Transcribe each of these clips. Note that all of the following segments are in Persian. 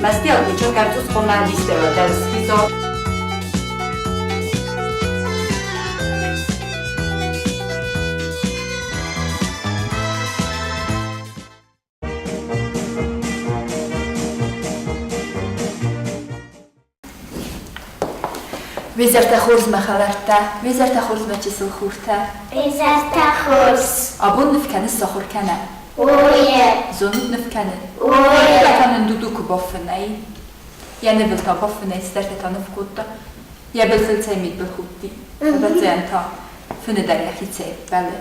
Мастерки, что кажется, что на листе, это список. وزارت خورز مخالرته وزارت خورز مچسل خورته وزارت خورز أبون نفكان السخور كنا اوه زونت نفكان اوه كان ندودو كبافناي يعني بلتا بافناي استرت تنفكوتا يا بلتل تيميت بالخوتي فبتزي أنت فندر يحكي تسيب بله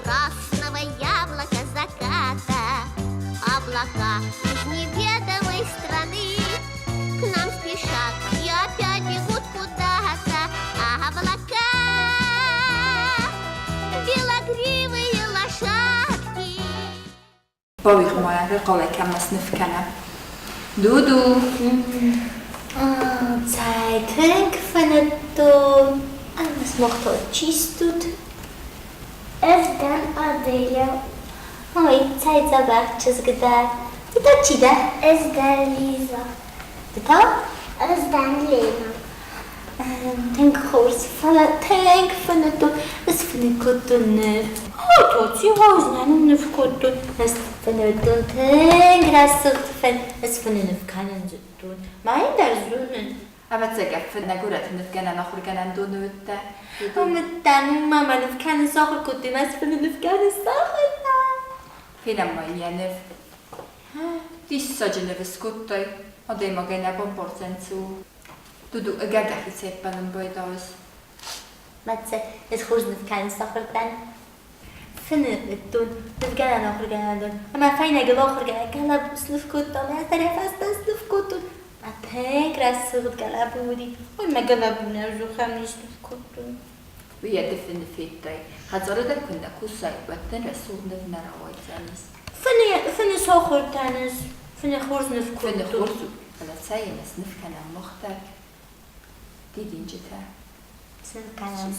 красного яблока заката. Облака из неведомой страны к нам спешат и опять бегут куда-то. А облака белогривые лошадки. باويخ ما رقالة كم نصنف كنا دودو Zeitung findet du alles macht dort чистут. Ezden Adela. Ой, Zeit забавчиz gdar. Это чида? Ezden Liza. Это? Ezden Lena. Tänk hos falla tänk findet du es findet kutun. Tot sie hosen nu kutun. Es findet du tänk rasut fin es findet keinen tun. Mein der Sohn. أما تسقف في النجورة نفكنا نخرج كنا ندون وتا ومتن ماما نفكان الصخر كنت مسفل نفكان الصخر فينا ما ينف دي سجن بسكوتي هذا ما جينا بمبرزنسو تدو أجدع حساب بلن بيداوس ما تخرج نفكان الصخر تان فين الدون نفكان نخرج كنا ندون أما فين أجل آخر كنا بسلف كوتو ما تعرف أسلف كوتو أتهك راسخت قلبودي وما قلبنا جو خميش نفكرتون ويا دفن فيتاي هزارة ده كنا كوساي وقتن رسول نفنا رواي تانيس فني ساخر تانيس فني خورز نفكرتون فني خورزو على ساينس نفكنا مختار دي دينجتا سن كلام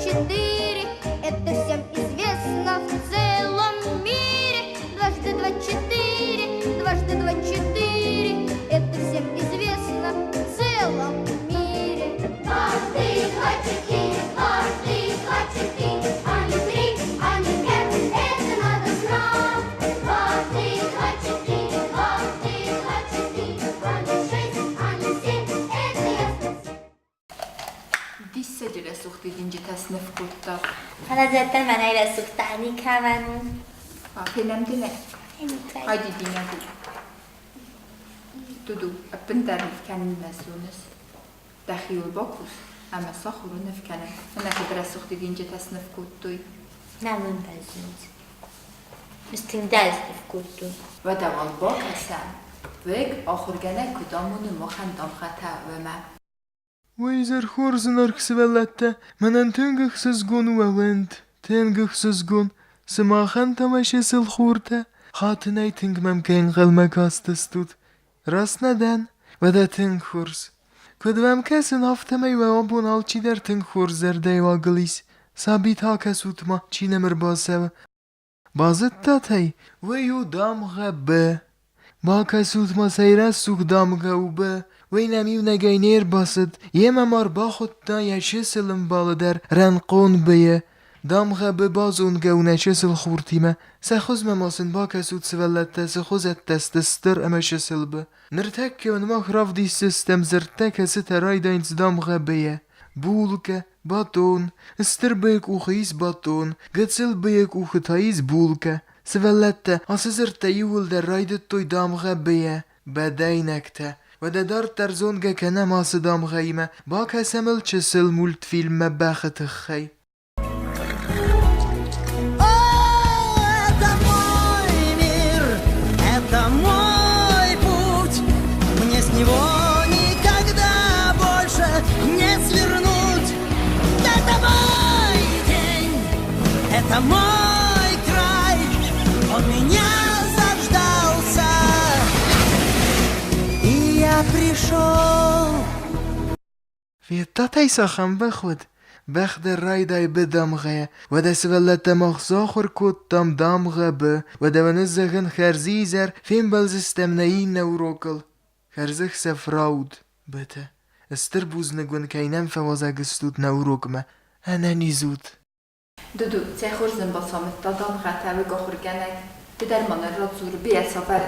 Четыре, это всем известно в целом мире. Дважды два четыре, это всем известно в целом мире. Дважды два четыре, а не три, а не пять, это надо знать. Дважды два четыре, а не шесть, а не семь, это ясно. دي السجلة سوختي دينجتا سنفكوتا أنا زدت المنايل سكتاني كمان فينام دينا هايدي دينا تدو أبندر نفكان المسونس داخل باكوس أما صخور نفكان أنا كبرا سوختي دينجتا سنفكوتوي نعم بزنز مستنداز نفكوتو ودوان باكسا ويك آخر جانا كدامون مخان دام خطا وما ويزر خورزن أركسبلتا منن تنجخ سزغون ووند تنجخ سزغون سماخن تماشي سلخورتا خاطناي تنج ممكن غلمك استستود راس ندن ودا تنج خورز كدوام كسن هفتمي وابون alçi der tنج خورزر ديوا غليس سابيت ها كسوتما چي نمر باسو بازت تاتي ويو دام غبه ما كسوتما سيرس سوق دام غوبه وینمیو نگینیر باسد یه ممار با خود تا یه سلم بالا در رنقون بیه دام غبه بازون گونه سل خورتیمه سخوز مماسن با کسود سولت سخوزت تستستر اما سلبه نرتک که ونما خراف دی سیستم زرتک سی ترای داینز دام غبه بولکه باتون استر بیک اوخیز باتون گتسل بیک اوختایز بولکه سولت اسزرت یول در رایدت توی دام غبه بدینکته و دار ترزونگه که نماس دام غیمه با کسمل چسل مولت فیلم بخت خی Это мой мир, это мой Это мой край, он меня заждался, и я пришел. فيتاتي سخن بخود بخد رايداي بدمغه ودا سولت مخزاخر كوت تم دمغه به ودا ونزغن خرزيزر فين بلزستمناي نوروكل خرزخ سفراود بته استربوز نگون كينم فوازاگستود نوروكمه انا نيزود دودو تخورزن بصامت دادام خطاوي گخورگنك بدر من رازور بيا سفر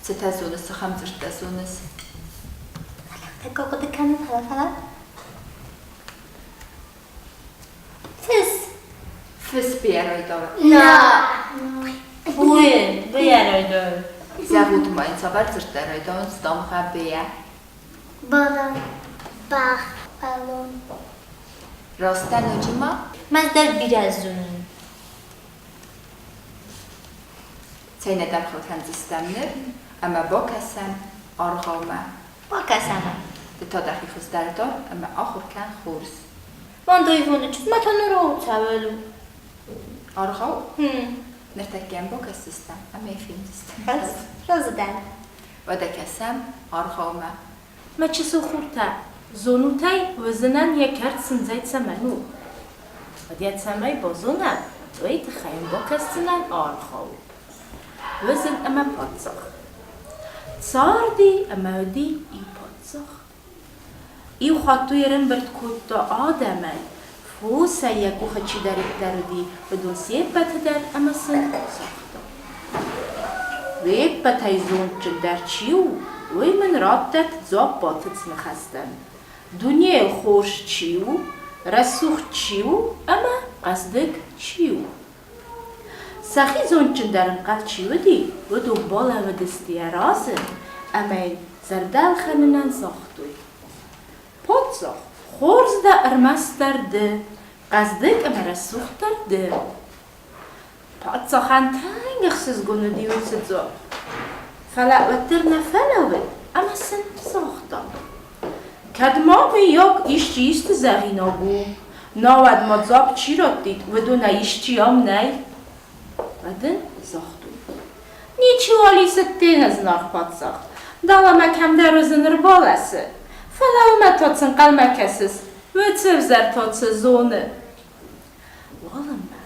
ستزونس خمزر تزونس تقاقد كانت هلا فس بياروي دار لا وين بياروي دار زهود ما این سفر زرتروي دار ستام خبيا بالون باخ بالون راستن وجما مصدر بیرازون سين دم خلكن زستمنر اما باكسم ارغامه با کسامه تا دقیق خستردار اما آخر کن خورس من دایفونه چود ما تا نرو تاولو ارغاو نرتكن باكس سيستم اما فيلم سيستم بس رازدن ودا كسم ارغامه ما چه سخورتا زونوتای وزنن یکرد سنزایت سمنو ودیت سمای بازونن ویت خیم باکستنن آرخاو وزن اما پادزاخ صاردي اما ودي ای پادزاخ ایو خاطو یرن برد کود دا آدمای فوسا یکو خچی دارید دردی بدون سیبت در اما سن ساختا ویبت های زون چل در چیو وی من رابطت زاب باتت مخستن دنیا خوش چیو رسوخ چیو اما قصدک چیو سخی زون چل در انقدر چیو دی و دنبال و دستی رازن اما زردال خننن ساختوی پادزاخ خورز دا ارمس در ده قصدک اما رسوخ در ده پادزاخن تنگ اخسیز گونو دیو سدزاخ فلعوتر نفلوه اما سن ساختا کدما به یک ایشچیست زغینا بو ناود مadzاب چی را دید و دو ایشچی هم نی ودن ساختو نیچی والی ستین از نار پادزاخ دالا مکم در روزن بالسه فلاو ما تاتسن قلمکسس و تفزر تاتس زونه والما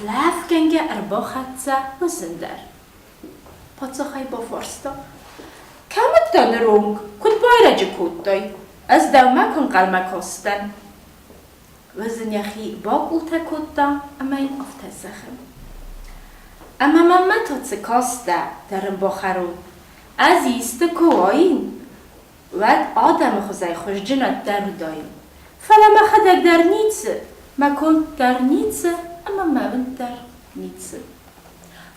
لف گنگه اربا خدسه و زندر پادزاخای با فارستا کمت دانه رونگ کد بایرجه کود دای از دومه کن قلمک هستن و زنیخی با قوته کود دا اما این افته زخم اما من تاتس کاسته درم با خرون از ایست کوهاین ود آدم خوزای خوش جنات در دایم فلا ما خدک در نیتسه مکن در نیتسه اما مون در نیتسه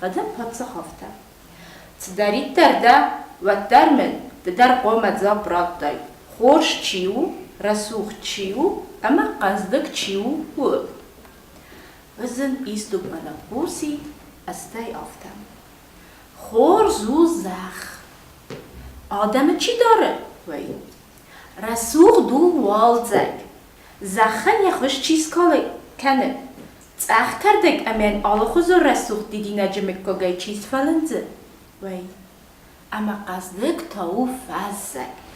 ودم پادزاخ افته تدارید در ده و در من در قومت زاب راد دای خورش چیو رسوخ چیو اما قصدک چیو و وزن ایستو بنا بورسی استای آفتم خور زو زخ آدم چی داره؟ وی رسوخ دو والزگ زخن یخوش چیز کنه زخ کردک امان آلا خوزو رسوخ دیدی نجمک کگای چیز فلنزه وی اما قصدک تاو فزگ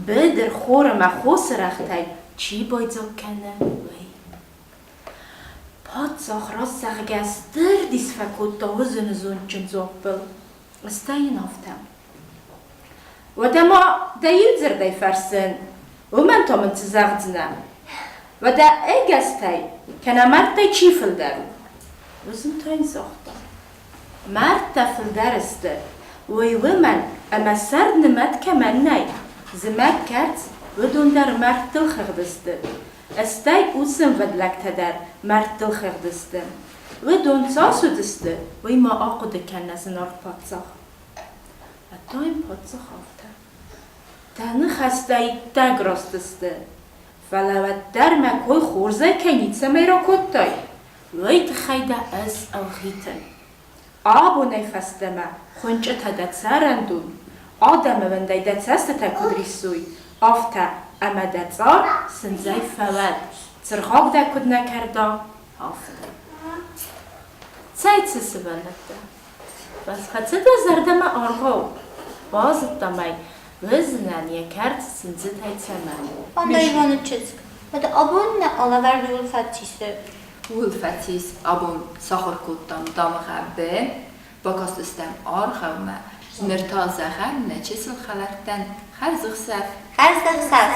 بدر خور ما خوص رختای چی باید زب کنه وی پادزاخ راست سغگستر دیس فکود تا وزن زون چن زب بل استای نافتم و دما دایود زردای فرسن و من تا من تزغدنم و دا اگستای کنه مرد تای چی فل درو وزن تا این ساختم مرد تا فل درسته وی من اما سرد نمت که من نای زمک کرد و دون در مرد دل خردسته استای اوسم ودلک در مرد دل خردسته و دون ساسو دسته وی ما آقوده کنه زنار پادزاخ و تا این پادزاخ آفته تنه خستایی تگ راستسته فلوت در مکوی خورزه کنیتسه میرا کتای ویت خیده از اوخیتن آبو نیفسته ما خونچه تدت سرندون آدم وندای دت سست تکدریسوی آفته اما دت زار سنزای فلد ترخاق دکد نکرده آفته Цайцысы валатта. Бас хацыда зардама аргау. Bazıttamay Gözünden yeker sinzit etsemem. Vandayı vanı çizg. Vada abon ne alăvărd ulfatisi. Ulfatis abon saxırkuttam damıqabbe. Baqasıstam arxavma. Nırtazağam neçesil xalaqtan xarzıq səf. Xərzdə xəz.